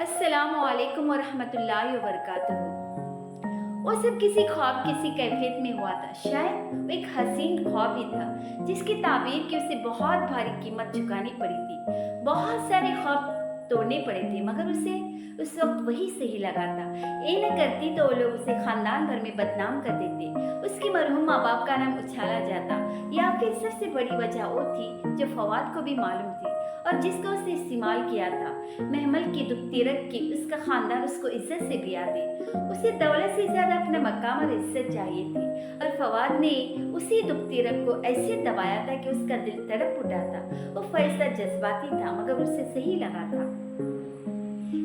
अस्सलाम वालेकुम वरहमतुल्लाहि वबरकातुहू। वो सब किसी ख्वाब किसी कैफियत में हुआ था। शायद वो एक हसीन ख्वाब ही था जिसकी ताबीर की उसे बहुत भारी कीमत चुकानी पड़ी थी। बहुत सारे ख्वाब तोड़ने पड़े थे मगर उसे उस वक्त वही सही लगा था। ये न करती तो वो लोग उसे खानदान भर में बदनाम कर देते, उसके मरहूम माँ बाप का नाम उछाला जाता, या फिर सबसे बड़ी वजह वो थी जो फवाद को भी मालूम थी और जिसको उसने इस्तेमाल किया था। महमल की दुखती रख के उसका खानदान उसको इज्जत से बिया दे। उसे दौलत से ज्यादा अपना मकाम और इज्जत चाहिए थी और फवाद ने उसी दुखती रख को ऐसे दबाया था कि उसका दिल तड़प उठा था। वो फैसला जज्बाती था मगर उसे सही लगा था।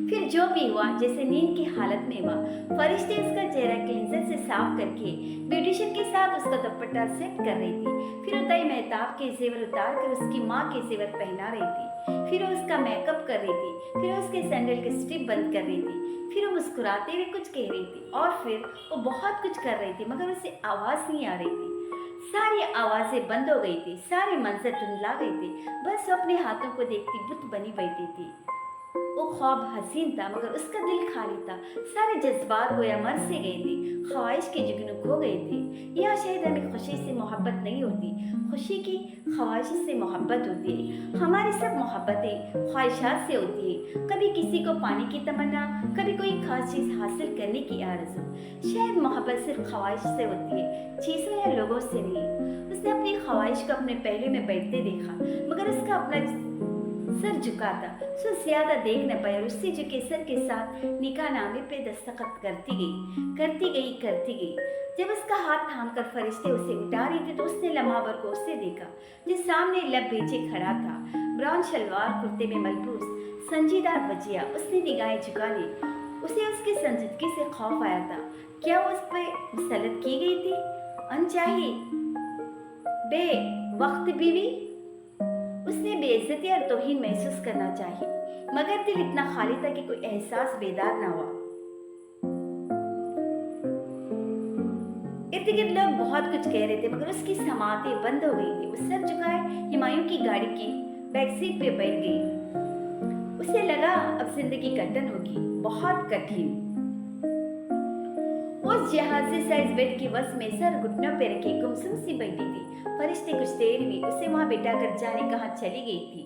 फिर जो भी हुआ जैसे नींद की हालत में हुआ, फरिश्ते उसका चेहरा क्लींजर से साफ करके ब्यूटिशियन के साथ उसका दुपट्टा सेट कर रही थी। फिर उताई मेहताब के जेवर उतार कर उसकी माँ के जेवर पहना रही थी। फिर वो उसका मेकअप कर रही थी। फिर वो उसके सैंडल के स्ट्रिप बंद कर रही थी। फिर वो मुस्कुराते हुए कुछ कह रही थी और फिर वो बहुत कुछ कर रही थी मगर उसे आवाज नहीं आ रही थी। सारी आवाजें बंद हो गई थी, सारे मंजर धुंधला गए थे। बस वो अपने हाथों को देखती बुत बनी बैठी थी। वो ख्वाब हसीन था मगर उसका दिल खाली था। सारे जज्बात गोया मर से गए थे, ख्वाहिश के जुगनू खो गए थे। या शायद हमें खुशी से मोहब्बत नहीं होती, खुशी की ख्वाहिश से मोहब्बत होती है। हमारी सब मोहब्बतें ख्वाहिशात से होती है, कभी किसी को पाने की तमन्ना, कभी कोई खास चीज़ हासिल करने की आरज़ू। शायद मोहब्बत सिर्फ ख्वाहिश से होती है, चीज़ों या लोगों से नहीं। उसने अपनी ख्वाहिश को अपने पहले में बैठते देखा मगर उसका अपना सर झुका था। सो ज्यादा देख न पाई और उससे झुके सर के साथ निकाह नामे पे दस्तखत करती गई, करती गई, करती गई। जब उसका हाथ थाम कर फरिश्ते उसे उठा रहे थे तो उसने लम्हा भर को उससे देखा जो सामने लब बेचे खड़ा था, ब्राउन शलवार कुर्ते में मलबूस, संजीदार वजिया। उसने निगाहें झुका ली। उसे उसकी संजीदगी से खौफ आया था। क्या वो उस पर मुसलत की गई थी? अनचाही बे वक्त बीवी। उसने बेइज्जती और तौहीन महसूस करना चाहिए मगर दिल इतना खाली था कि कोई एहसास बेदार ना हुआ। इर्द गिर्द लोग बहुत कुछ कह रहे थे मगर उसकी समातें बंद हो गई थी। वो सर झुकाए हुमायूं की गाड़ी की बैक सीट पे बैठ गई। उसे लगा अब जिंदगी कठिन होगी, बहुत कठिन। उस जहाजी साइज बेड की वस में सर घुटनों पे रखे गुमसुम सी बैठी थी। फरिश्ते कुछ देर में उसे वहां बिठा कर जाने कहाँ चली गई थी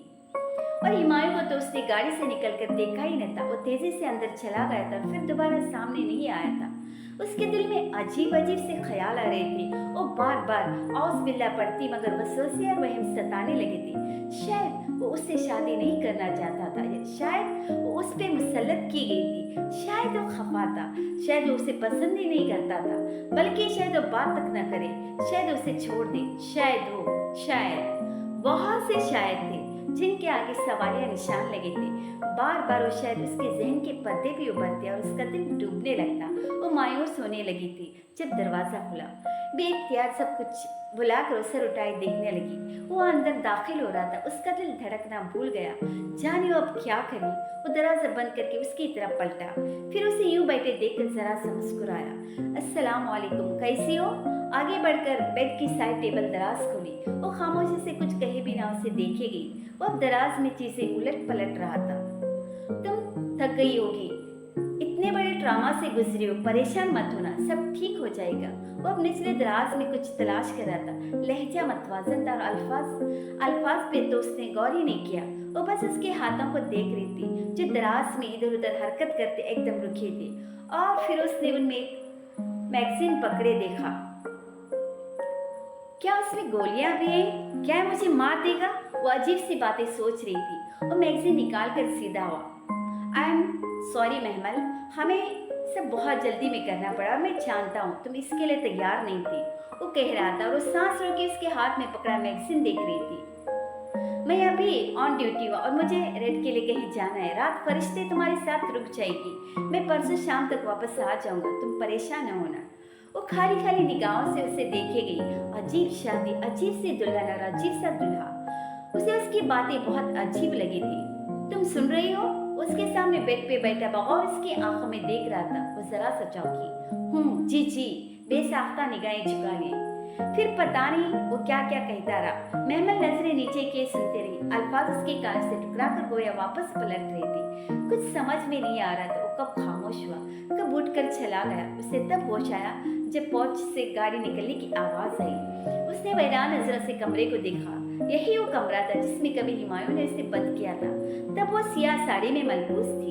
और हुमायूं को तो उसने गाड़ी से निकलकर देखा ही न था। वो तेजी से अंदर चला गया था, फिर दोबारा सामने नहीं आया था। उसके दिल में अजीब अजीब से ख्याल आ रहे थे। वो बार बार औस बिल्ला पड़ती मगर वसवसे और वहम सताने लगे थे। शायद वो उससे शादी नहीं करना चाहता था, शायद वो उस पे मुसल्लत की गई थी, शायद वो खफा था, शायद वो उसे पसंद ही नहीं करता था, बल्कि शायद वो बात तक न करे, शायद उसे छोड़ दे, शायद बहुत से शायद थे जिनके आगे सवालिया निशान लगे थे। बार बार वो शायद उसके जहन के पर्दे भी उभरते और उसका दिल डूबने लगता। वो मायूस होने लगी थी जब दरवाजा खुला। बेइख्तियार सब कुछ बुलाकर सर उठाए देखने लगी। वो अंदर दाखिल हो रहा था, उसका दिल धड़कना भूल गया। जाने वो अब क्या करे। वो दरवाजा बंद करके उसकी तरफ पलटा, फिर उसे यूं बैठे देखकर जरा सा मुस्कुराया। अस्सलाम वालेकुम, कैसी हो? आगे बढ़कर बेड की साइड टेबल दराज खोली। वो खामोशी से कुछ कहे बिना उसे देखे गई। वो अब दराज में चीजें उलट पलट रहा था। तुम थक गई होगी, इतने बड़े ड्रामा से गुजरे हो, परेशान मत होना, सब ठीक हो जाएगा। वो अब निचले दराज में कुछ तलाश कर रहा था। लहजा मतवाजन था और अल्फाज पे तो उसने गौर ही नहीं किया। वो बस उसके हाथों को देख रही थी जो दराज में इधर उधर हरकत करते एकदम रुके थे। और फिर उसने उनमें एक मैगजीन पकड़े देखा। क्या उसमें गोलियां भी हैं? क्या मुझे मार देगा? वो अजीब सी बातें सोच रही थी। वो मैगजीन निकाल कर सीधा हुआ। आई एम सॉरी महमल, हमें सब बहुत जल्दी में करना पड़ा। मैं जानता हूँ तुम इसके लिए तैयार नहीं थी, वो कह रहा था और वो सांस रोके उसके हाथ में पकड़ा मैगजीन देख रही थी। मैं अभी ऑन ड्यूटी हूँ और मुझे रेड के लिए कहीं जाना है। रात फरिश्ते तुम्हारे साथ रुक जाएगी, मैं परसों शाम तक वापस आ जाऊंगा, तुम परेशान न होना। वो खाली खाली निगाहों से उसे देखे गई। अजीब शादी, अजीब सी दुल्हन और अजीब सा दूल्हा। उसे उसकी बातें बहुत अजीब लगी थी। तुम सुन रही हो? उसके सामने बेड पे बैठा बगौर उसकी आंखों में देख रहा था। वो जरा सा चौंकी। जी, बेसाख्ता निगाहें झुका ली। फिर पता नहीं वो क्या क्या कहता रहा। महमल नजरें नीचे किए सुनते रही। अल्फाज उसके कान से टकरा कर गोया वापस पलट रहे थे। कुछ समझ में नहीं आ रहा था वो कब खामोश हुआ, कब उठकर चला गया। उसे तब होश आया जब पोर्च से गाड़ी निकलने की आवाज आई। उसने हैरान नजरों से कमरे को देखा। यही वो कमरा था जिसमें कभी हुमायूं ने उसे बंद किया था। तब वो सियाह साड़ी में मलबूस थी।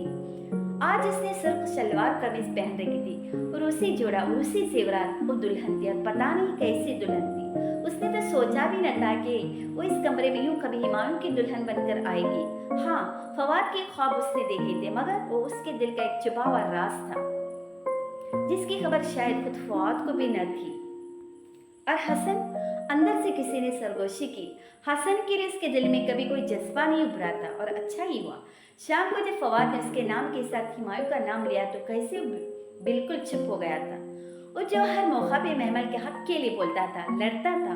आज उसने सुर्ख शलवार कमीज पहन रखी थी और उसी जोड़ा और उसी जेवरात वो दुल्हन थी, और पता नहीं कैसी दुल्हन थी। उसने तो सोचा भी न था कि वो इस कमरे में यूं कभी हुमायूं की दुल्हन बनकर आएगी। हाँ, फवाद के ख्वाब उसने देखे थे, मगर वो उसके दिल का एक छुपा हुआ राज था जिसकी खबर शायद खुद फवाद को भी न थी। और हसन, अंदर से किसी ने सरगोशी की। हसन के लिए उसके दिल में कभी कोई जज्बा नहीं उभरा था, और अच्छा ही हुआ। शाम को जब फवाद ने उसके नाम के साथ हुमायूं का नाम लिया तो कैसे बिल्कुल चुप हो गया था। वो जो हर मौका पे महमल के हक के लिए बोलता था, लड़ता था,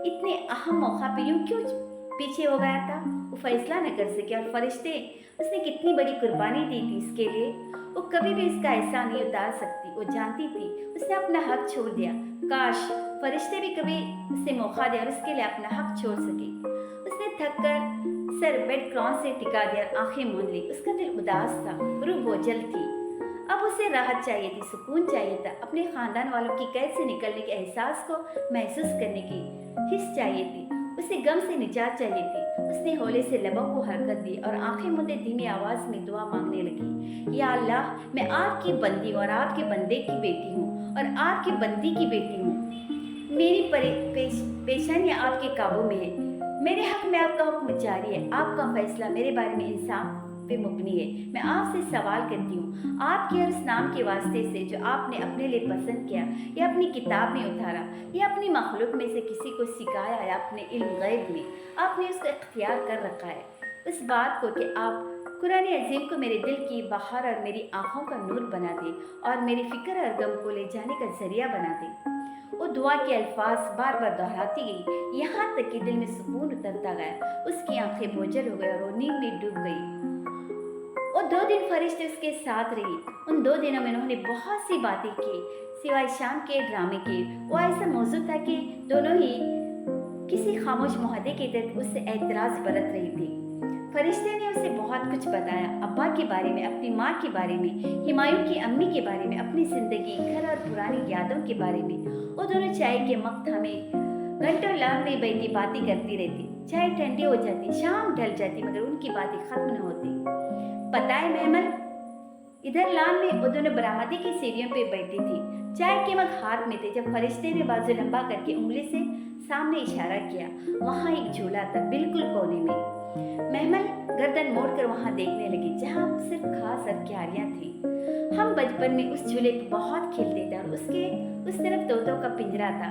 इतने अहम मौका पे यूं क्यों पीछे हो गया था? वो फैसला न कर सके, और फरिश्ते, उसने कितनी बड़ी कुर्बानी दी थी इसके लिए। वो कभी भी इसका एहसान नहीं उतार सकती। वो जानती थी उसने अपना हक छोड़ दिया। काश फरिश्ते भी कभी उसे मौका दे और उसके लिए अपना हक छोड़ सके। उसने थक कर सर बेड क्रॉस से टिका दिया और आंखें मूंद ली। उसका दिल उदास था, रूह बोझल थी। अब उसे राहत चाहिए थी, सुकून चाहिए था, अपने खानदान वालों की कैद से निकलने के एहसास को महसूस करने की हिस्स चाहिए थी। उसे गम से निजात चाहिए थी। उसने हौले से लबों को हरकत दी और आंखें मूंदे धीमी आवाज में दुआ मांगने लगी। या अल्लाह, मैं आपकी बंदी हूँ और आपके बंदे की बेटी हूँ और आपकी बंदी की बेटी हूँ। मेरी पेशानियाँ आपके काबू में है। मेरे हक में आपका हुक्म जारी है। आपका फैसला मेरे बारे में इंसाफ पे मुबनी है। मैं आपसे सवाल करती हूँ, आपके और उस नाम के वास्ते से जो आपने अपने लिए पसंद किया या अपनी किताब में उतारा या अपनी मखलूक में से किसी को सिखाया या अपने इल्म गैब में आपने उसका इख्तियार कर रखा है, उस बात को कि आप कुरान अजीम को मेरे दिल की बहार और मेरी आँखों का नूर बना दे और मेरी फिक्र और गम को ले जाने का जरिया बना दे। वो दुआ के अल्फाज बार बार दोहराती गई, यहाँ तक कि दिल में सुकून उतरता गया। उसकी आंखें बोझल हो गई और वो नींद में डूब गई। वो 2 दिन फरिश्ते उसके साथ रही। उन 2 दिनों में उन्होंने बहुत सी बातें की, सिवाय शाम के ड्रामे के। वो ऐसा मौजूद था कि दोनों ही किसी खामोश मुहादे के तहत उससे एतराज बरत रही थी। फरिश्ते ने उसे बहुत कुछ बताया, अब्बा के बारे में, अपनी माँ के बारे में, हुमायूं की अम्मी के बारे में, अपनी जिंदगी, घर और पुरानी यादों के बारे में। वो दोनों चाय के वक्त हमें घंटों लान में बैठी बातें करती रहती। चाय ठंडी हो जाती, शाम ढल जाती, मगर उनकी बातें खत्म न होती। पता है महमल, इधर लान में वो दोनों बरामदी की सीढ़ियों पे बैठी थी। चाय के मग हाथ में थे जब फरिश्ते ने बाजू लंबा करके उंगली से सामने इशारा किया। वहां एक झूला था, बिल्कुल कोने में। महमल गर्दन मोड़कर वहां देखने लगी जहां सिर्फ घास और क्यारियां थी। हम बचपन में उस झूले पर बहुत खेलते थे और उसके उस तरफ तोतों का पिंजरा था।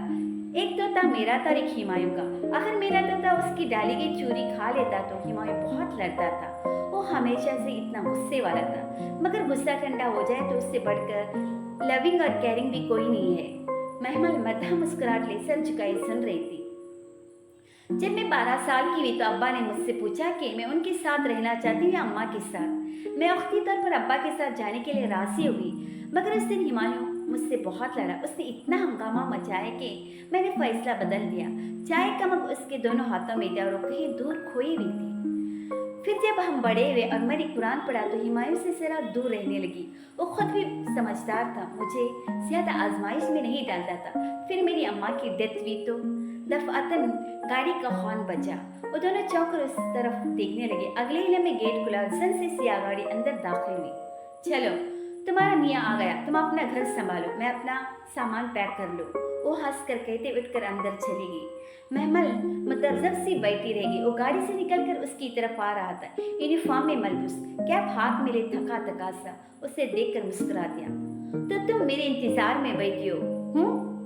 एक तोता मेरा था और एक हुमायूं का। अगर मेरा तोता उसकी डाली की चूरी खा लेता तो हुमायूं बहुत लड़ता था। वो हमेशा से इतना गुस्से वाला था, मगर गुस्सा ठंडा हो जाए तो उससे बढ़कर लविंग और केयरिंग भी कोई नहीं है। महमल मद्दा मुस्कुराहट ले सर झुकाए सुन रही थी। जब मैं 12 साल की हुई तो अब्बा ने मुझसे पूछा कि मैं उनके साथ रहना चाहती हूँ या अम्मा के साथ। मैं वक्ती तौर पर अब्बा के साथ जाने के लिए राजी हुई, मगर उस दिन हुमायूं मुझसे बहुत लड़ा। उसने इतना हंगामा मचाया कि मैंने फैसला बदल दिया। चाय का मग उसके दोनों हाथों में था और वो कहीं दूर खोई हुई थी। फिर जब हम बड़े हुए और मैंने कुरान पढ़ा तो हुमायूं से जरा दूर रहने लगी। वो खुद भी समझदार था, मुझे ज्यादा आजमाइश में नहीं डालता था। फिर मेरी अम्मा की डेथ हुई तो दफअतन गाड़ी का हॉर्न बजा। वो दोनों चौंक उस तरफ देखने लगे। अगले ही लम्हे गेट खुला और सन से सियाह गाड़ी अंदर दाखिल हुई। चलो, तुम्हारा मियाँ आ गया, तुम अपना घर संभालो, मैं अपना सामान पैक कर लो, वो हंस कर कहते उठकर अंदर चली गई। महमल मुतरजब सी बैठी रह गई। वो गाड़ी से निकलकर उसकी तरफ आ रहा था, यूनिफॉर्म में मलबूस, कैप हाथ में ले थका थका सा। उसे देखकर मुस्कुरा दिया। तो तुम मेरे इंतजार में बैठी हो?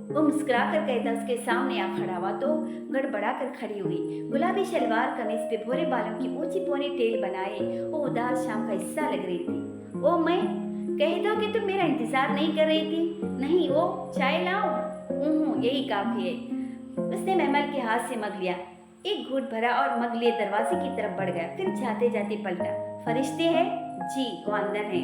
वो मुस्कुरा कर कहता उसके सामने आ खड़ा हुआ तो गड़बड़ा कर खड़ी हुई। गुलाबी शलवार कमीज पे भोरे बालों की ऊंची पोनी टेल बनाए वो उदास शाम का हिस्सा लग रही थी। ओ मैं कह दो कि तुम मेरा इंतजार नहीं कर रही थी? नहीं, वो चाय लाओ? यही काफी है। उसने महमल के हाथ से मग लिया, एक घूंट भरा और मग लिए दरवाजे की तरफ बढ़ गया। फिर जाते जाते पलटा, फरिश्ते हैं? जी वो अंदर है।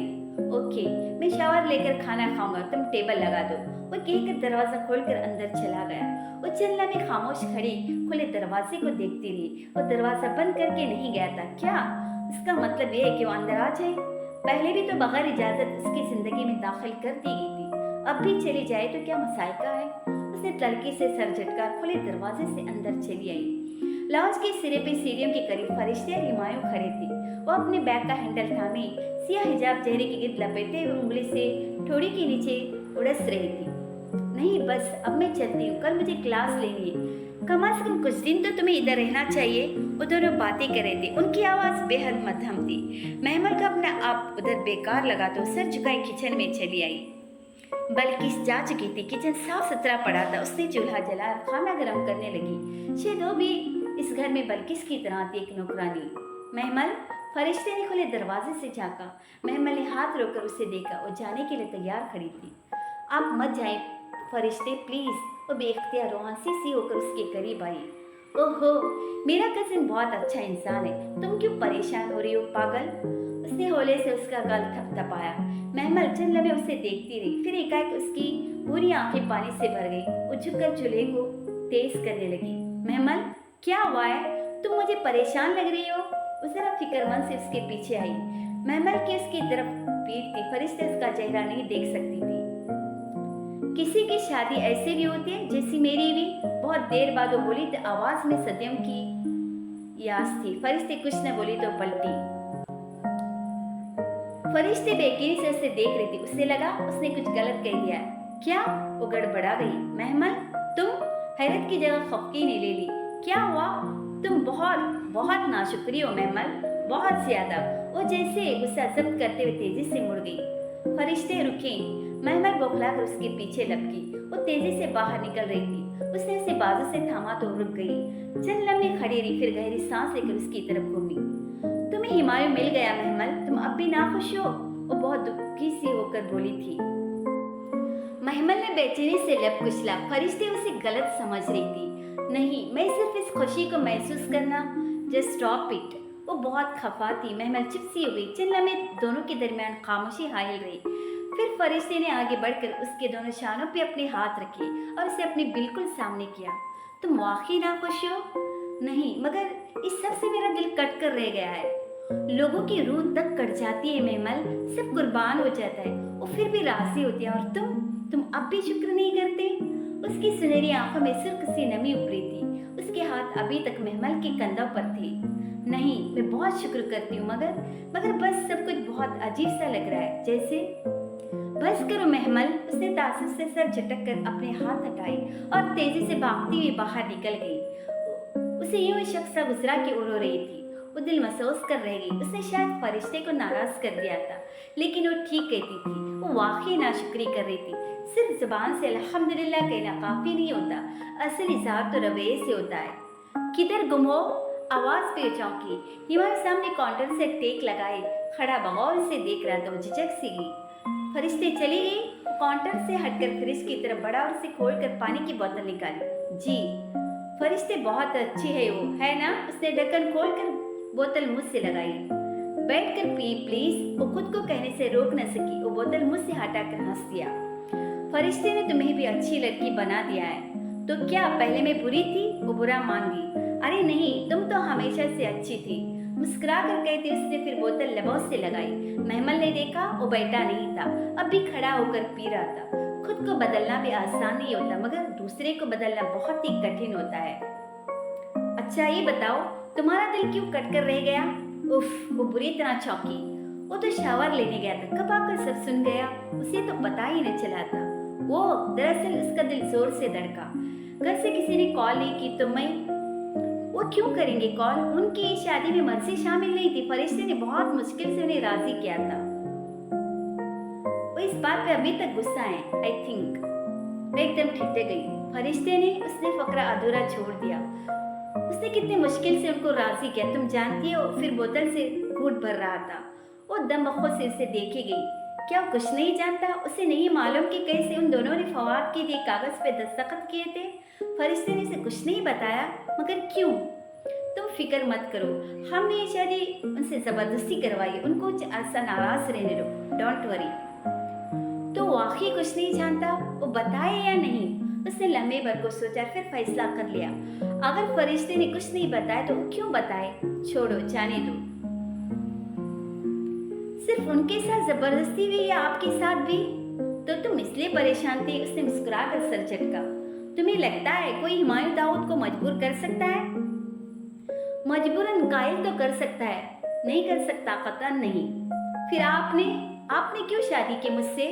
ओके, मैं शावर लेकर खाना खाऊंगा, तुम टेबल लगा दो। वो कहकर दरवाजा खोलकर अंदर चला गया। वो चंद लम्हे खामोश खड़ी खुले दरवाजे को देखती रही। वो दरवाजा बंद करके नहीं गया था क्या? इसका मतलब ये है कि वो अंदर आ जाए। पहले भी तो बगैर इजाजत उसकी जिंदगी में दाखिल कर दी गई थी, अब भी चली जाए तो क्या मसाइका है? उसने तड़के से सर झटका खुले दरवाजे से अंदर चली आई। लाउंज के सिरे पे सीढ़ियों के करीब फरिश्ते और हुमायूं खड़े थे। वो अपने बैग का हैंडल थामे सिया हिजाब चेहरे के गिर्द लपेटे हुए उंगली से ठोड़ी के नीचे उड़स रही थी। नहीं बस अब मैं चलती हूँ, कल मुझे क्लास लेनी है। कम से कम कुछ दिन तो तुम्हें इधर रहना चाहिए। वो दोनों बातें कर रहे थे, उनकी आवाज बेहद मध्यम थी। महमल का अपना आप उधर बेकार लगा तो सर झुकाए किचन में चली आई। बल्किस जा चुकी थी, किचन साफ सुथरा पड़ा था। उसने चूल्हा जला खाना गर्म करने लगी। शायद वो भी इस घर में बल्किस की तरह थी, एक नौकरानी। महमल, फरिश्ते ने खुले दरवाजे से झांका। महमल ने हाथ रोककर उसे देखा। वो जाने के लिए तैयार खड़ी थी। आप मत जाएं फरिश्ते प्लीज। वो बेख्तियार रोहांसी सी होकर उसके करीब आई। ओहो, मेरा कजिन बहुत अच्छा इंसान है, तुम क्यों परेशान हो रही हो पागल? उसने होले से उसका गल थपथपाया। महमल चंद लम्हे उसे देखती रही, फिर एकाएक उसकी पूरी आंखें पानी से भर गई। वो झुककर चूल्हे को तेज करने लगी। महमल, क्या हुआ है? तुम मुझे परेशान लग रही हो। वो जरा फिक्रमंद से उसके पीछे आई। महमल की उसकी तरफ पीठ थी, फरिश्ते उसका चेहरा नहीं देख सकती थी। किसी की शादी ऐसे भी होती है जैसी मेरी भी। बहुत देर बाद वो बोली तो आवाज में सदियों की यास थी। फरिश्ते कुछ न बोली तो पलटी। फरिश्ते बेयकीनी से उसे देख रही थी। उसे लगा उसने कुछ गलत कह दिया। क्या? वो गड़बड़ा गई। महमल, तुम? हैरत की जगह खफकी ने ले ली। क्या हुआ? तुम बहुत बहुत नाशुक्री हो महमल, बहुत ज्यादा। वो जैसे गुस्सा जब्त करते हुए तेजी से मुड़ गई। फरिश्ते रुके। महमल बौखलाकर उसके पीछे लपकी। वो तेजी से बाहर निकल रही थी। उसने उसे बाजू से थामा तो रुक गई। चंद लम्हे खड़ी रही, फिर गहरी सांस लेकर उसकी तरफ घूमी। तुम्हें हुमायूं मिल गया महमल, तुम अब भी नाखुश हो? वो बहुत दुखी सी होकर बोली थी। महमल ने बेचैनी से लब कुचला। फरिश्ते उसे गलत समझ रही थी। नहीं, मैं सिर्फ इस खुशी को महसूस करना। Just stop it. वो बहुत खफा थी। महमल चुप सी हो गई। चंद लम्हे दोनों के दरमियान खामोशी हायल रही। फिर फरिश्ते ने आगे बढ़कर उसके दोनों शानों पे अपने हाथ रखे और उसे अपने बिल्कुल सामने किया। तुम वाकई नाखुश हो? नहीं, मगर इस सब से मेरा दिल कट कर रह गया है। लोगों की रूह तक कट जाती है महमल, सब कुर्बान हो जाता है, वो फिर भी राजी होती है। और तुम अब भी शुक्र नहीं करते? उसकी सुनहरी आंखों में सुर्ख सी नमी उभरी थी। उसके हाथ अभी तक महमल के कंधों पर थे। नहीं, मैं बहुत शुक्र करती हूँ, मगर बस सब कुछ बहुत अजीब सा लग रहा है, जैसे। बस करो महमल। उसने तासुब से सर झटक कर अपने हाथ हटाए और तेजी से भागती हुई बाहर निकल गई। उसे यूं शख्स सा गुजरा की उड़ रही थी। वो दिल महसूस कर रह गई। उसने शायद फरिश्ते को नाराज कर दिया था, लेकिन वो ठीक कहती थी। वो वाकई नाशुक्री कर रही थी। सिर्फ जुबान से अल्हम्दुलिल्लाह कहना काफी नहीं होता, असल इज़हार तो रवैये से होता है। किधर गुम हो? आवाज पे चौंकी। हिमायू सामने काउंटर से टेक लगाए खड़ा बगौर से देख रहा था। वो झिझक सी गई। फरिश्ते चली गई। काउंटर से हटकर फ्रिज की तरफ बढ़ा और उसे खोलकर पानी की बोतल निकाली। जी। फरिश्ते बहुत अच्छी है वो, है ना? उसने ढक्कन खोलकर बोतल मुंह से लगाई। बैठकर पी प्लीज। वो खुद को कहने से रोक न सकी। वो बोतल मुंह से हटाकर हंस दिया। फरिश्ते ने तुम्हें भी अच्छी लड़की बना दिया है। तो क्या पहले मैं बुरी थी? वो बुरा मान गई। अरे नहीं, तुम तो हमेशा से अच्छी थी, मुस्कुरा कर कहते उसने फिर बोतल लबों से लगाई। महमल ने देखा वो बैठा नहीं था, अब भी खड़ा होकर पी रहा था। खुद को बदलना भी आसान नहीं होता, मगर दूसरे को बदलना बहुत ही कठिन होता है। अच्छा ये बताओ, तुम्हारा दिल क्यों कट कर रह गया? उफ, वो बुरी तरह चौंकी। वो तो शावर लेने गया था, कब आकर सब सुन गया, उसे तो पता ही न चला था। वो दरअसल उसका दिल जोर से धड़का। घर से किसी ने कॉल नहीं की तो वो क्यों करेंगे कॉल? उनकी शादी में मर्सी शामिल नहीं थी। फरिश्ते ने बहुत मुश्किल से उन्हें राजी किया था। वो इस बात पे अभी तक गुस्सा है, आई थिंक। वो एकदम ठिठक गई। फरिश्ते ने उसने फकरा अधूरा छोड़ दिया। उसने कितनी मुश्किल से उनको राजी किया, तुम जानती हो? फिर बोतल से घूंट भर रहा था। वो दमबख्तर से उसे देखे गई। क्या वो कुछ नहीं जानता? उसे नहीं मालूम कि कैसे उन दोनों ने फवाद के लिए कागज पे दस्तखत किए थे। फरिश्ते ने उसे कुछ नहीं बताया, मगर क्यों? तुम फिक्र मत करो, हमने ये शादी उनसे ज़बरदस्ती करवाई है, उनको कुछ अरसा नाराज़ रहने दो, डोंट वरी। तो वाकई कुछ नहीं जानता, वो बताए या नहीं? उसने लम्हे भर को सोचा, फिर फैसला कर लिया, अगर फरिश्ते ने कुछ नहीं बताया तो वो क्यों बताए, छोड़ो, जाने दो। सिर्फ उनके साथ जबरदस्ती हुई या आपके साथ भी? तो तुम इसलिए परेशान थे? उसने मुस्कुराकर सर झटका। तुम्हें लगता है कोई हुमायूं दाऊद को मजबूर कर सकता है? मजबूरन कायल तो कर सकता है, नहीं कर सकता कतन नहीं। फिर आपने क्यों शादी की मुझसे?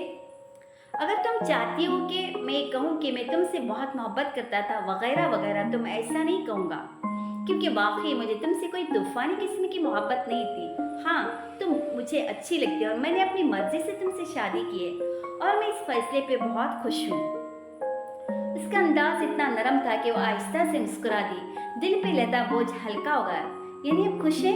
अगर तुम चाहती हो कि मैं कहूँ कि मैं तुमसे बहुत मोहब्बत करता था वगैरह वगैरह, तो मैं ऐसा नहीं कहूँगा, क्योंकि वाकई मुझे तुमसे कोई तूफानी किस्म की मोहब्बत नहीं थी। हाँ, तुम मुझे अच्छी लगती है और मैंने अपनी मर्जी से तुमसे शादी की है और मैं इस फैसले पे बहुत खुश हूँ। उसका अंदाज इतना नरम था कि वो आहिस्ता से मुस्कुरा दी। दिल पे लदा बोझ हल्का हो गया। यानी अब खुश है?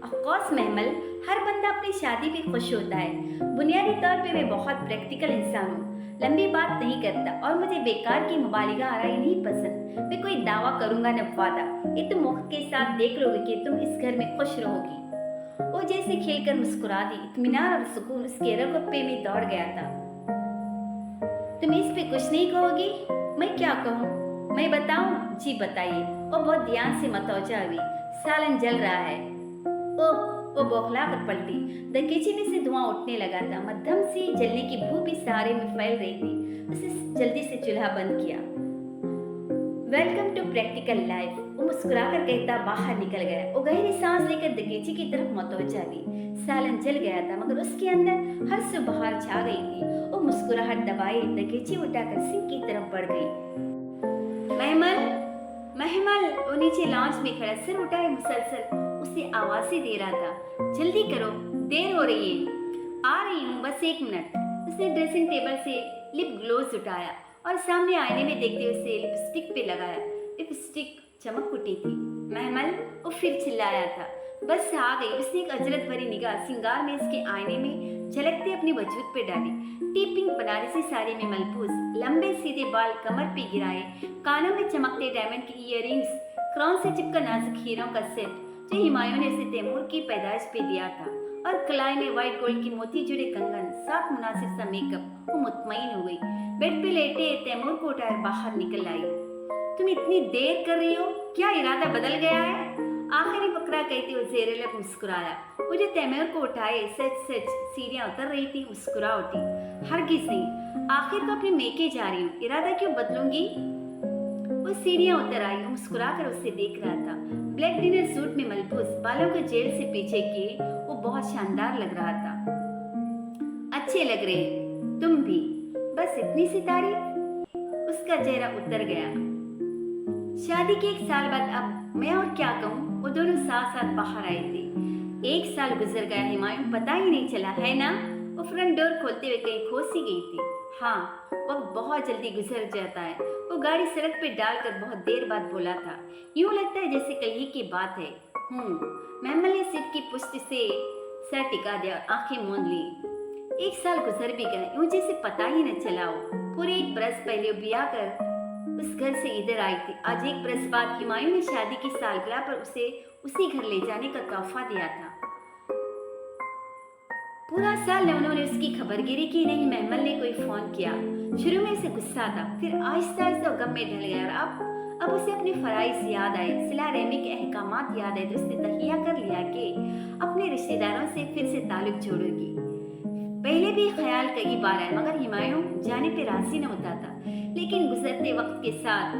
ऑफकोर्स महमल, हर बंदा अपनी शादी पे खुश होता है। बुनियादी तौर पे मैं बहुत प्रैक्टिकल इंसान हूँ, लंबी बात नहीं करता और मुझे बेकार की मुबालिगा आराई नहीं पसंद। मैं कोई दावा करूंगा न वादा, ये तुम वक्त के साथ देख लोगे कि तुम इस घर में खुश रहोगी। वो जैसे खेलकर मुस्कुरा दी। इत्मीनान और सुकून उसके रगों में दौड़ गया था। तुम इस पे कुछ नहीं कहोगी? मैं क्या कहूँ? मैं बताऊँ? जी बताइए। वो बहुत ध्यान से मतवजा हुई। सालन जल रहा है। ओह, वो बौखला कर पलटी। दरकीची में से धुआं उठने लगा था। मध्यम सी जलने की भू भी सारे में फैल रही थी। उसे जल्दी से चूल्हा बंद किया। वेलकम टू प्रैक्टिकल लाइफ, वो मुस्कुराकर कहता बाहर निकल गया। वो गहरी सांस लेकर दरकीची की तरफ मतवजा हुई। सालन जल गया था मगर उसके अंदर हर सु बहार छा गई थी। वो मुस्कुराहट दबाए दरकीची उठाकर सिंक की तरफ बढ़ गई। महमल, महमल, वो नीचे लॉन्च में खड़ा सिर उठाए मुसलसल उसे आवाज़ें दे रहा था। जल्दी करो, देर हो रही है। आ रही हूँ, बस 1 मिनट। उसने ड्रेसिंग टेबल से लिप ग्लोव्स उठाया और सामने आईने में देखते हुए उसे लिपस्टिक पे लगाया। लिपस्टिक चमक उठी थी। महमल, वो फिर चिल्लाया था। बस आ गई। उसने एक अजरत भरी निगाह सिंगार में इसके आईने में झलकते अपने वजूद पे डाली। टीपिंग बनारसी साड़ी में मलबूस, लंबे सीधे बाल कमर पे गिराए, कानों में चमकते डायमंड की ईयरिंग्स, क्राउन से चिपका नाजुक हीरों का सेट जो हुमायूं ने उसे तैमूर की पैदाइश पे दिया था, और कलाई में व्हाइट गोल्ड की मोती जुड़े कंगन, साथ मुनासिब सा मेकअप। वो मुतमईन हो गई। बेड पे लेटे तैमूर को उठाकर बाहर निकल आई। तुम इतनी देर कर रही हो? क्या इरादा बदल गया है? आखिरी बकरा कहते हुए ज़ेरे लब मुस्कुराया। वो जो तैमूर को उठाए सच सीढ़ियाँ उतर रही थी, मुस्कुरा उठी। हरगिज़ नहीं, आखिर तो अपने मेके जा रही हूँ, इरादा क्यों बदलूंगी? वो सीढ़ियाँ उतर आई। वो मुस्कुराकर उससे देख रहा था। ब्लैक डिनर सूट में मलबूस, बालों को जेल से पीछे किए, वो बहुत शानदार लग रहा था। अच्छे लग रहे हैं, तुम भी। बस इतनी सी तारीफ? उसका चेहरा उतर गया। शादी के 1 साल बाद अब मैं और क्या कहूँ, वो दोनों साथ साथ बाहर आए थे। 1 साल गुजर गया हुमायूं, पता ही नहीं चला, है ना? वो फ्रंट डोर खोलते हुए कहीं खो सी गई थी। हाँ, वक्त बहुत जल्दी गुजर जाता है। वो गाड़ी सड़क पे डालकर बहुत देर बाद बोला था। यूं लगता है जैसे कल ही की बात है। महमल ने सीट की पुष्टि से सर टिका दिया और आंखें मूंद ली। 1 साल गुजर भी गए, यूं जैसे पता ही न चला हो। पूरे 1 बरस पहले वो ब्याह कर उस घर से इधर आई थी। आज 1 बरस बाद हुमायूं ने शादी की सालगिरह पर उसे उसी घर ले जाने का तोहफा दिया था। पूरा साल उन्होंने उसकी खबरगिरी की नहीं। महमल ने कोई फोन किया। शुरू में उसे गुस्सा था, फिर आहिस्ता आहिस्ता गम में ढल गया और अब उसे अपने फराइज याद आए, सिला रहमी के अहकामात याद आए, तो उसने तहिया कर लिया कि अपने रिश्तेदारों से फिर से ताल्लुक जोड़ेगी। पहले भी ख्याल कई बार आया मगर हुमायूं जाने पे राजी न होता था। लेकिन गुजरते वक्त के साथ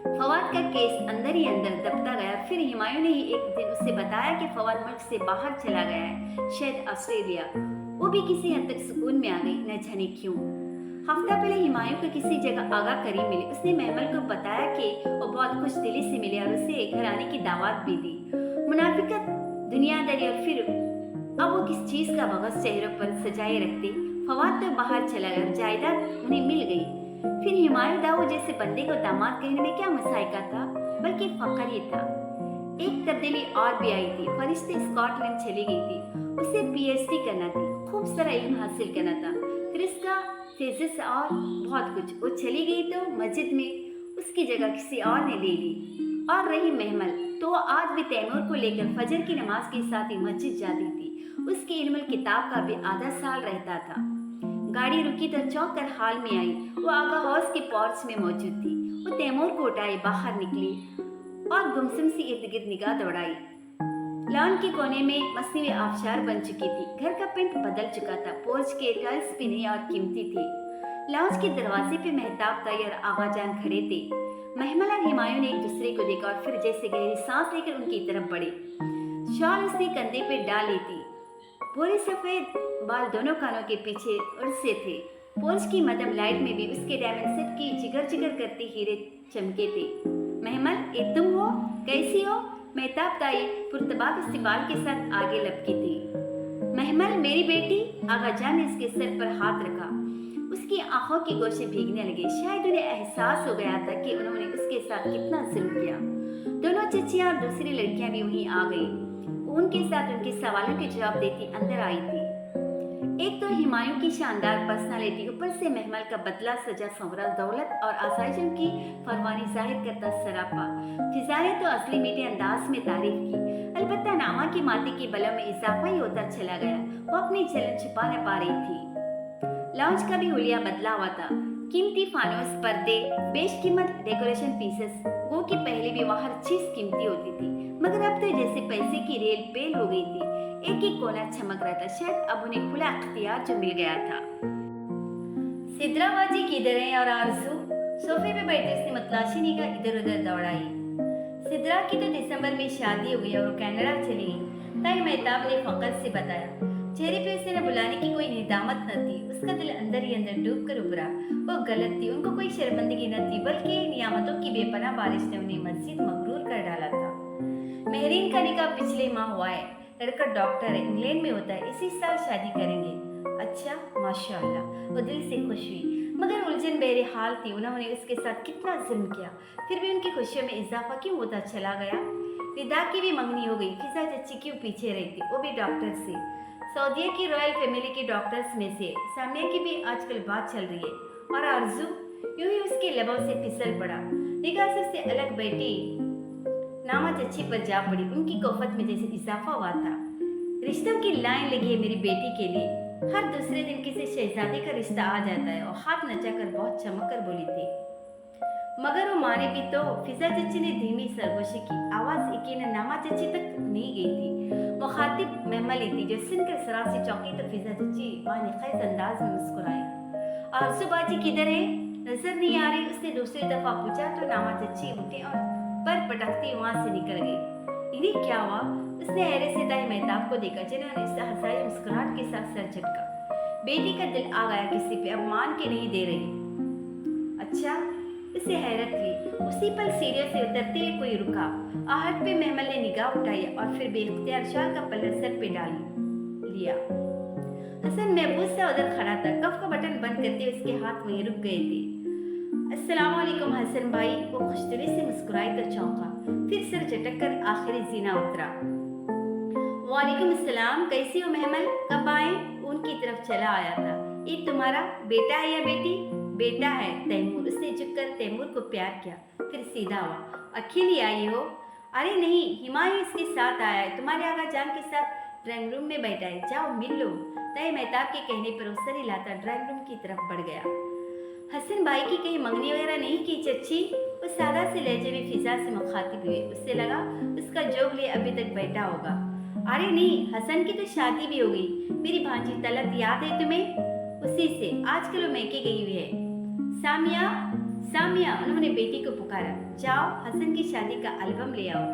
फवाद का केस अंदर ही अंदर दबता गया। फिर हुमायूं ने ही एक दिन उसे बताया कि फवाद मुल्क से बाहर चला गया है, शायद ऑस्ट्रेलिया। वो भी किसी हद तक सुकून में आ गई, न जाने क्यों। हफ्ता पहले हुमायूं को किसी जगह आगा करीब मिली। उसने महमल को बताया कि वो बहुत खुश दिली से मिले और उसे घर आने की दावत भी दी। मुनाफिकत, दुनियादारी, और फिर अब वो किस चीज का बगस चेहरों पर सजाए रखते। फवाद तो बाहर चला गया, जायदाद उन्हें मिल गई। फिर हुमायूं दाऊद जैसे बंदे को दामाद कहने में क्या मसाइका था, बल्कि फख्र ही था। एक तब्दीली और भी आई थी। फरिश्ते स्कॉटलैंड चली गई थी। उसे पीएचडी करना थी, खूब सारा इल्म हासिल करना था, फिर उसका थीसिस और बहुत कुछ। वो चली गई तो मस्जिद में उसकी जगह किसी और ने ले ली। और रही महमल, تو आज भी तैमूर को लेकर फजर की नमाज के साथ ही मस्जिद जाती थी। उसकी इल्मुल किताब का भी आधा साल रहता था। गाड़ी रुकी तो चौंक कर हाल में आई। वो आगा हाउस के पोर्च में मौजूद थी। वो तैमूर को उठाए बाहर निकली और गुमसुम से इर्द गिर्द निगाह दौड़ाई। लॉन के कोने में मसनवी आबशार बन चुकी थी। घर का पेंट बदल चुका था। पोर्च के टाइल्स भी नए और कीमती थे। लॉन्च के दरवाजे पे मेहताब ताई और आगा जान खड़े थे। महमल और हिमायूं ने एक दूसरे को देखा और फिर जैसे गहरी सांस लेकर उनकी तरफ बढ़े। शॉल उसने कंधे पे डाल ली थी। भूरे सफेद बाल दोनों कानों के पीछे उड़से थे। पोर्च की मदम लाइट में भी उसके डायमंड सेट की जिगर जिगर करते हीरे चमके थे। महमल, ये तुम हो? कैसी हो? मेहताब ताई पुरतबाक इस्तेमाल के साथ आगे लपकी थी। महमल, मेरी बेटी। आगा जान ने उसके सर पर हाथ रखा। उसकी आंखों की गोशे भीगने लगे। शायद उन्हें एहसास हो गया था कि उन्होंने उसके साथ कितना जुल्म किया। दोनों चचियां और दूसरी लड़कियां भी वहीं आ गई। उनके साथ उनके सवालों के जवाब देती अंदर आई थी। एक तो हिमायूं की शानदार पर्सनालिटी, ऊपर से महमल का बदला सजा संवरा दौलत और आसाइशों की फरमानी जाहिर करता सरापा। फिजा ने तो असली मीठे अंदाज में तारीफ की। अलबत्ता नामा की माती के बलों में इजाफा ही होता चला गया। वो अपनी जलन छुपा न पा रही थी। लॉन्च का भी हुलिया बदला हुआ था। कीमती फानोस, पर्दे, बेशकीमत डेकोरेशन पीसेस। वो कि पहले भी वहाँ हर चीज कीमती होती थी, मगर अब तो जैसे पैसे की रेल पेल हो गई थी। एक एक कोना चमक रहा था। शायद अब उन्हें खुला अख्तियार जो मिल गया था। सिद्रा बाजी किधर है? और आरज़ू सोफे पे बैठी उसने मतलाशी निगाह इधर उधर दौड़ाई। सिद्रा की तो दिसंबर में शादी हो गई और वो कनाडा चली गई। ताई मेहताब ने फकर से बताया। चेहरे पे उसे न बुलाने की कोई निदामत न थी। उसका दिल अंदर ही अंदर डूब कर उभरा। वो गलत थी। उनको कोई शर्मिंदगी न थी, बल्कि नियामतों की बेपनाह बारिश ने उन्हें मस्जिद मगरूर कर डाला था। मेहरीन का निकाह पिछले माह हुआ है। लड़का डॉक्टर है, इंग्लैंड में होता है। इसी साल शादी करेंगे। अच्छा, माशाअल्लाह। वो दिल से खुश हुई, मगर उलझन बेरे हाल थी। उन्होंने उसके साथ कितना जुल्म किया, फिर भी उनकी खुशियों में इजाफा क्यों होता चला गया? रिदा की भी मंगनी हो गई। फिजा चच्ची क्यों पीछे रही थी? वो भी डॉक्टर से, सऊदीया की रॉयल फैमिली के डॉक्टर्स में से। सामिया की भी आजकल बात चल रही है। और आरज़ू यूं ही उसके लबों से फिसल पड़ा। निगाह से उससे अलग बैठी नामा चच्ची पर जा पड़ी। उनकी कोफत में जैसे इजाफा हुआ था। रिश्तों की लाइन लगी है मेरी बेटी के लिए। हर दूसरे दिन किसी शहजादी का रिश्ता आ जाता है। और हाथ नचाकर बहुत चमक कर बोली थी। मगर वो माने भी तो। फिजा चच्ची ने धीमी सरगोशी की। आवाज यकीनन नामा चच्ची तक नहीं गई थी। मुखातिब महमल ही थी, जो सुनकर सरा से चौंकी तो फिजा चच्ची मानिखैज अंदाज में मुस्कुराई। आरज़ू बाजी किधर है? नजर नहीं आ रही। उसने दूसरी दफा पूछा तो नामा चच्ची उठी और पर पटकती वहां से निकल गई। इन्हें क्या हुआ? उसने हैरत से ताई मेहताब को देखा, जिन्होंने इससे हंसाई मुस्कुराहट के साथ सर झटका। बेटी का दिल आ गया किसी पे, अब मान के नहीं दे रही। अच्छा, उसे हैरत हुई। उसी पल सीढ़ियों से उतरते हुए कोई रुका। आहट पे महमल ने निगाह उठाई और फिर बेख्तियार शाल का पल्ला सर पे डाल लिया। हसन महबूब सा उधर खड़ा था। कफ का बटन बंद करते उसके हाथ वहीं रुक गए थे। अस्सलाम वालेकुम हसन भाई। वो खुशदिली से मुस्कुराई तो चौंका, फिर सिर झटक कर आखिरी जीना उतरा। वालेकुम अस्सलाम, कैसी हो महमल? कब आए? उनकी तरफ चला आया था। ये तुम्हारा बेटा है या बेटी? बेटा है, तैमूर। उसने झुककर तैमूर को प्यार किया, फिर सीधा हुआ। अकेली आई हो? अरे नहीं, हिमायूं इसके साथ आया है। तुम्हारे आगा जान के साथ ड्राइंग रूम में बैठा है। जाओ मिल लो। ताई मेहताब के कहने पर वो सर हिलाता ड्राइंग रूम की तरफ बढ़ गया। हसन भाई की कहीं मंगनी वगैरह नहीं की चच्ची? वो सादा से लहजे में फिजा से मुखातिब हुए। उससे लगा उसका जोग लिए अभी तक बैठा होगा। अरे नहीं, हसन की तो शादी भी हो गई। मेरी भांजी तलत याद है तुम्हें? उसी से आजकल वो मैके गई हुई है। सामिया, सामिया, उन्होंने बेटी को पुकारा। जाओ हसन की शादी का एल्बम ले आओ।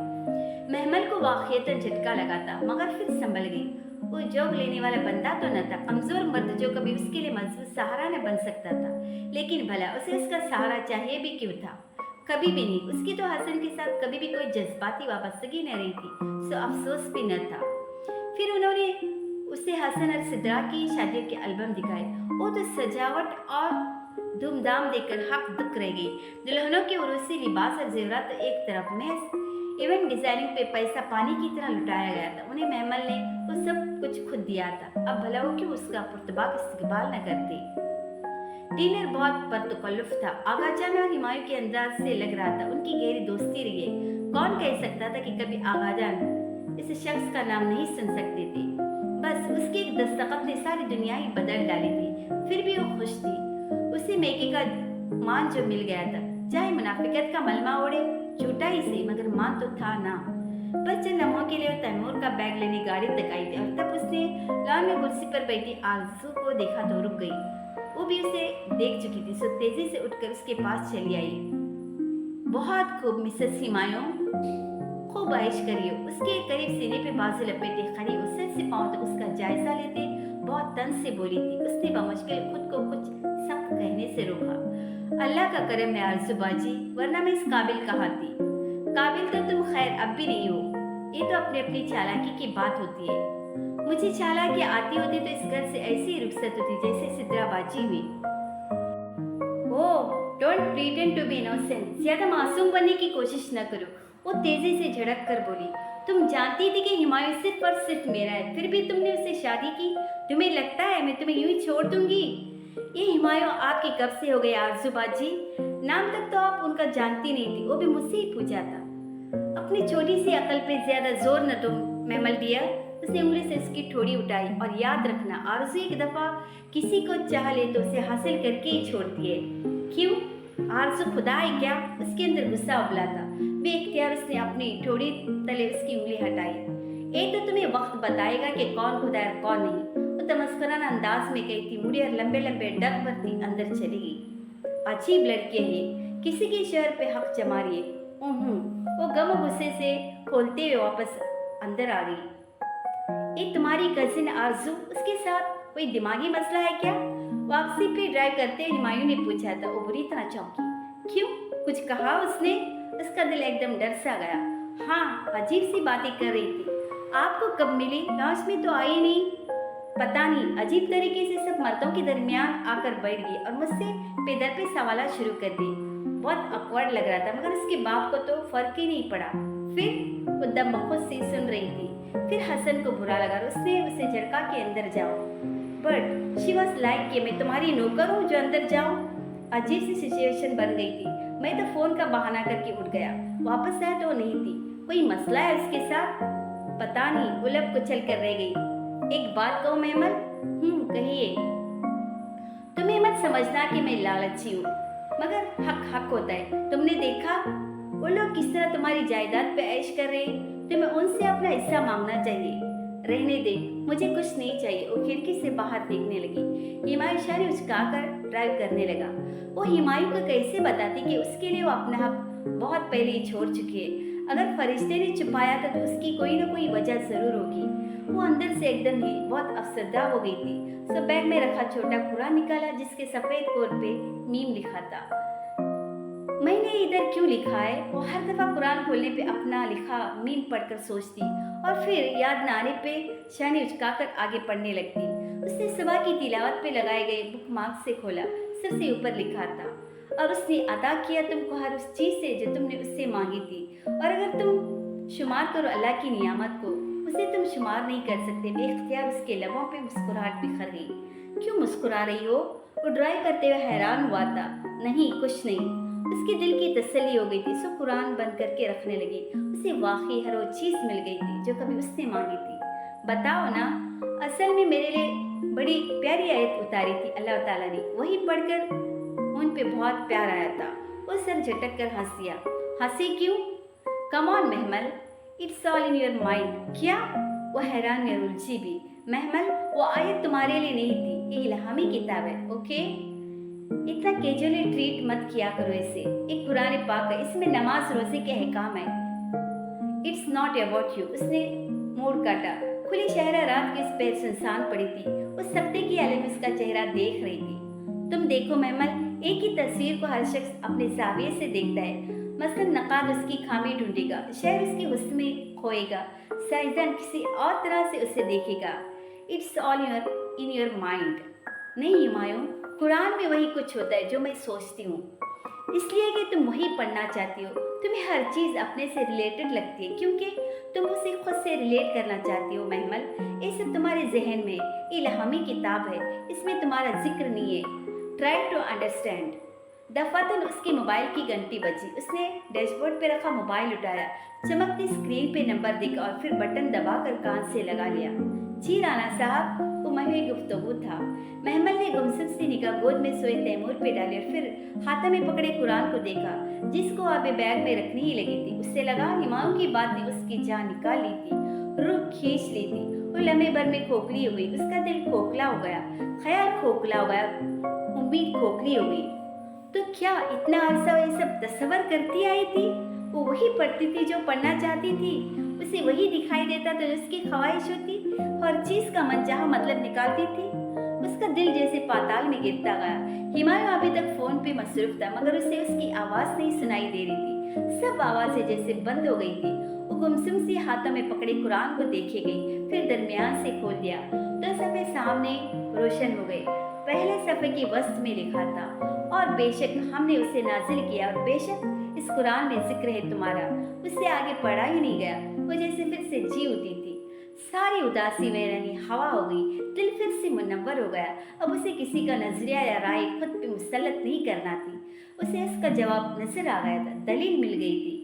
महमल को वाक़ियतन झटका लगा था, मगर फिर संभल गई। वो जोग लेने वाला बंदा तो न था। कमजोर मर्द जो कभी उसके लिए मजबूत सहारा न बन सकता था, लेकिन भला उसे उसका सहारा चाहिए भी क्यों था? कभी भी नहीं। उसकी तो हसन के साथ कभी भी कोई जज्बाती वाबस्तगी न रही थी, सो अफसोस भी न था। फिर उन्होंने उसे हसन और सिद्रा की शादी के एल्बम दिखाए। वो तो सजावट और धूमधाम देखकर हक दुख रह गई। दुल्हनों के उर्वशी लिबास और जेवरात तो एक तरफ, महज इवेंट डिजाइनिंग पे पैसा पानी की तरह लुटाया गया था। उन्हें महमल ने वो सब कुछ खुद दिया था। अब भला वो क्यों उसका पुरतबाक इस्तकबाल न करती? डिनर बहुत परतकल्लुफ था। आगा जान और हिमायूं के अंदाज से लग रहा था उनकी गहरी दोस्ती रही है। कौन कह सकता था कि कभी आगा जान इस शख्स का नाम नहीं सुन सकते थे। बस उसके एक दस्तखत ने सारी दुनिया ही बदल डाली थी। फिर भी वो खुश थी। उसे मैके का मान जो मिल गया था, चाहे मुनाफिकत का मलमा ओढ़े, छोटा ही सही मगर मान तो था ना। बस चंद लम्हों के लिए वो तैमूर का बैग लेने गाड़ी तक आई थी और तब उसने लॉन में कुर्सी पर बैठी आरज़ू को देखा तो रुक गई। वो भी उसे देख चुकी थी, सो तेजी से उठकर उसके पास चली आई। बहुत खूब मिसेस हिमायूं, खूब आइश करियो। उसके करीब सीने पे बाजू लपेटे खड़ी वो सर से पांव तक उसका जायजा लेते बहुत तंज से बोली थी। उसने बमुश्किल खुद को कुछ सख्त कहने से रोका। अल्लाह का करम है आरज़ू बाजी, वरना मैं इस काबिल कहाँ थी। काबिल तो तुम खैर अब भी नहीं हो। ये तो अपनी अपनी चालाकी की बात होती है। मुझे चालाकी आती होती तो इस घर से ऐसी ही रुखसत होती जैसे सिद्राबाजी में। ओह, डोंट प्रीटेंड टू बी इनोसेंट। ज्यादा मासूम बनने की कोशिश न करो। वो तेजी से झड़क कर बोली। तुम जानती थी कि हिमायूं सिर्फ और सिर्फ मेरा है, फिर भी तुमने उससे शादी की। तुम्हें लगता है मैं तुम्हें यूं ही छोड़ दूंगी? ये हिमायूं आपकी कब से हो गई आरज़ू बाजी? नाम तक तो आप उनका जानती नहीं थी, वो भी मुझसे ही पूछा था। अपनी छोटी सी अकल पे ज्यादा जोर न तुम महमल दिया। उसने उंगली से उसकी ठोड़ी उठाई। और याद रखना, आरज़ू एक दफा किसी को चाह ले तो उसे हासिल करके ही छोड़ती है। क्यों? आरज़ू खुदा है क्या? उसके अंदर गुस्सा उबला था। बेइख्तियार उसने अपनी ठोड़ी तले उसकी उंगली हटाई। ये तो तुम्हें वक्त बताएगा कि कौन खुदा है और कौन नहीं। वो तमस्कराना अंदाज में कही थी, मुड़ी और लंबे लंबे डग भरती अंदर चली गई। अजीब लड़की है ये, किसी के शहर पे हक जमा रही है। वो गम और गुस्से से खोलते हुए वापस अंदर आ गई। ये तुम्हारी कजिन आरज़ू, उसके साथ कोई दिमागी मसला है क्या? वापसी पे ड्राइव करते हुए हिमायूं ने पूछा था। वो बुरी तरह चौंकी। क्यों, कुछ कहा उसने? उसका दिल एकदम डर सा गया। हाँ, अजीब सी बातें कर रही थी। आपको कब मिली? लॉन्च में तो आई नहीं। पता नहीं, अजीब तरीके से सब मर्दों के दरमियान आकर बैठ गई और मुझसे पेदर पे सवाल शुरू कर दी। बहुत अकवर्ड लग रहा था, मगर उसके बाप को तो फर्क ही नहीं पड़ा। फिर वो दम बखुद से सुन रही थी। फिर हसन को बुरा लगा, उसने उसे झटका के अंदर जाओ। बट शी वॉज लाइक कि मैं तुम्हारी नौकर हूँ जो अंदर जाऊँ। अजीब सी सिचुएशन बन गई थी। मैं तो फोन का बहाना करके उठ गया। वापस आया तो वो नहीं थी। कोई मसला है उसके साथ? पता नहीं, उलट कुचल कर रह गई। एक बात कहूँ महमल? कहिए। तुम्हें मत समझना कि मैं लालची हूँ, मगर हक हक होता है। तुमने देखा वो लोग किस तरह तुम्हारी जायदाद पे ऐश कर रहे हैं। तुम्हें उनसे अपना हिस्सा मांगना चाहिए। रहने दे, मुझे कुछ नहीं चाहिए। वो खिड़की से बाहर देखने लगी। हिमायूं शायरी उचकाकर ड्राइव करने लगा। वो हिमायूं को कैसे बताती कि उसके लिए वो अपना हक बहुत पहले ही छोड़ चुकी है। अगर फरिश्ते ने छुपाया था तो उसकी कोई ना कोई वजह जरूर होगी। वो अंदर से एकदम ही बहुत अफसरदा हो गई थी। सब बैग में रखा छोटा कुरान निकाला जिसके सफेद कोर पे मीम लिखा था। मैंने इधर क्यों लिखा है? वो हर दफा कुरान खोलने पे अपना लिखा मीम पढ़कर सोचती और फिर याद न आने पे शानी उचकाकर आगे पढ़ने लगती। उसने सुबह की तिलावत पे लगाए गए बुक मार्क से खोला। सबसे ऊपर लिखा था, और उसने अदा किया तुमको हर उस चीज से जो तुमने उससे मांगी थी। और अगर तुम शुमार करो अल्लाह की नियामत को, उसे तुम शुमार नहीं कर सकते। बेख्तियार उसके लबों पे मुस्कुराहट बिखर गई। क्यों मुस्कुरा रही हो? वो ड्राइव करते हुए हैरान हुआ था। नहीं, कुछ नहीं। उसके दिल की तसल्ली हो गई थी, सो कुरान बंद करके रखने लगी। उसे वाकई हर वो चीज मिल गई थी जो कभी उसने मांगी थी। बताओ ना, असल में मेरे लिए बड़ी प्यारी आयत उतारी थी अल्लाह ताला ने। वही पढ़कर उन पे बहुत प्यार आया था। वो सर झटक कर हंस दिया। हंसी क्यों? Come on Mahmal, it's all in your mind. क्या? वो हैरान में उलझी भी। महमल, वो आयत तुम्हारे लिए नहीं थी, ये इल्हामी किताब है। ओके, इतना कैजुअली ट्रीट मत किया करो इसे। एक कुरान पाक है, इसमें नमाज रोजे के अहकाम है। It's not about you. उसने मोड़ काटा। खुली शहरा रात की इस पैर सुनसान पड़ी थी। उस सख्ते की आलम इसका चेहरा देख रही थी। तुम देखो महमल, एक ही तस्वीर को हर शख्स अपने जाविये से देखता है। मसलन नकाद उसकी खामी ढूंढेगा, शायर उसकी हुस्न में खोएगा, साइंसदान किसी और तरह से उसे देखेगा। It's all in your mind. नहीं हिमायूं, कुरान में वही कुछ होता है जो मैं सोचती हूँ, इसलिए कि तुम वही पढ़ना चाहती हो। तुम्हें हर चीज अपने से रिलेटेड लगती है क्योंकि तुम उसे खुद से रिलेट करना चाहती हो। महमल, ये सब तुम्हारे जहन में इल्हामी किताब है, इसमें तुम्हारा जिक्र नहीं है। Try to understand. दफातन उसके मोबाइल की घंटी बजी। उसने डैशबोर्ड पे रखा मोबाइल उठाया, चमकती स्क्रीन पे नंबर देखा और फिर बटन दबाकर कान से लगा लिया। जी राना साहब, वो महवे गुफ्तगू था। महमल ने गुमसुम सी निगाह गोद में सोए तैमूर पे डाली और फिर हाथों में पकड़े कुरान को देखा, जिसको आबे बैग में रखनी ही लगी थी। उससे लगा हिमायूं की बात ने उसकी जान निकाल ली थी, रूह खींच ली थी। वो लम्हे भर में खोखली हो गई, उसका दिल खोखला हो गया, ख्याल खोखला हो गया, उम्मीद खोखली हो गई। तो क्या इतना अरसा ये सब तस्वर करती आई थी? वो वही पढ़ती थी जो पढ़ना चाहती थी, उसे वही दिखाई देता तो उसकी ख्वाहिश होती, हर चीज का मनचाहा मतलब निकालती थी। उसका दिल जैसे पाताल में गिरता गया। हिमायू अभी तक फोन पे मसरूफ था, मगर उसे उसकी आवाज नहीं सुनाई दे रही थी। सब आवाजें जैसे बंद हो गई थी। वो गुमसुम सी हाथों में पकड़े कुरान को देखे गई, फिर दरमियान से खोल दिया। दो सफ़े सामने रोशन हो गए। पहले सफ़े की वस्त में लिखा था, और बेशक हमने उसे नाजिल किया, और बेशक इस कुरान में जिक्र है तुम्हारा। उससे आगे पढ़ा ही नहीं गया। वो जैसे फिर से जी उठी थी। सारी उदासी वैरानी हवा हो गई। दिल फिर से मुनव्वर हो गया। अब उसे किसी का नजरिया या राय खुद पे मुसलत नहीं करना थी। उसे इसका जवाब नजर आ गया था, दलील मिल गई थी।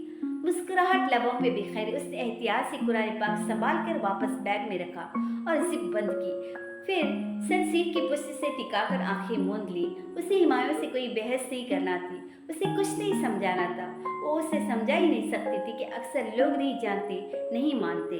मुस्कुराहट लबों पे बिखरी। उसने एहतियात से कुरान पाक संभाल कर वापस बैग में रखा और जिप बंद की। फिर सर सीट की पुष्टि से टिकाकर आंखें मूंद ली। उसे हिमायूं से कोई बहस नहीं करना थी, उसे कुछ नहीं समझाना था। वो उसे समझा ही नहीं सकती थी कि अक्सर लोग नहीं जानते, नहीं मानते।